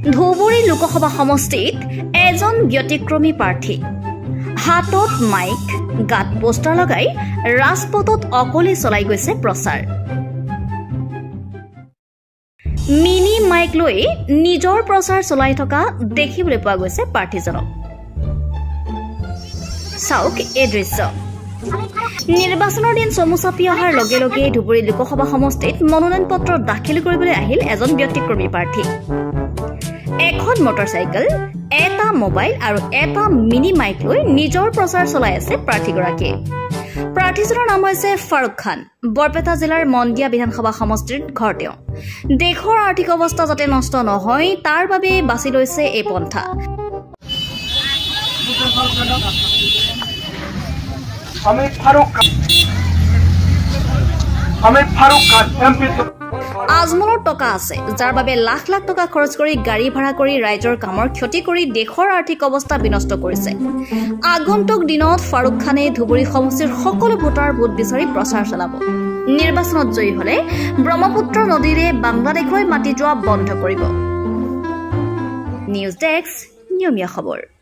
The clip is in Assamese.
ধুবুৰী লোকসভা সমষ্টিত এজন ব্যতিক্ৰমী প্ৰাৰ্থী হাতত মাইক গাত পোষ্টাৰ লগাই ৰাজপথত অকলে চলাই গৈছে প্ৰচাৰ মিনি মাইক লৈ নিজৰ প্ৰচাৰ চলাই থকা দেখিবলৈ পোৱা গৈছে প্ৰাৰ্থীজনক চাওক এই দৃশ্য নিৰ্বাচনৰ দিন চমু চাপি অহাৰ লগে লগে ধুবুৰী লোকসভা সমষ্টিত মনোনয়ন পত্ৰ দাখিল কৰিবলৈ আহিল এজন ব্যতিক্ৰমী প্ৰাৰ্থী এখন মটৰচাইকেল এটা মোবাইল আৰু এটা মিনি মাইক লৈ নিজৰ প্ৰচাৰ চলাই আছে প্ৰাৰ্থীগৰাকীয়ে প্ৰাৰ্থীজনৰ নাম হৈছে ফাৰুক খান বৰপেটা জিলাৰ মন্দিয়া বিধানসভা সমষ্টিৰ ঘৰ তেওঁ দেশৰ আৰ্থিক অৱস্থা যাতে নষ্ট নহয় তাৰ বাবে বাছি লৈছে এই পন্থা আজমলৰ টকা আছে যাৰ বাবে লাখ লাখ টকা খৰচ কৰি গাড়ী ভাড়া কৰি ৰাইজৰ কামৰ ক্ষতি কৰি দেশৰ আৰ্থিক অৱস্থা বিনষ্ট কৰিছে আগন্তুক দিনত ফাৰুক খানে ধুবুৰী সমষ্টিৰ সকলো ভোটাৰ ভোট বিচাৰি প্ৰচাৰ চলাব নিৰ্বাচনত জয়ী হলে ব্ৰহ্মপুত্ৰ নদীৰে বাংলাদেশলৈ মাটি যোৱা বন্ধ কৰিব নিউজ ডেস্ক নিয়মীয়া খবৰ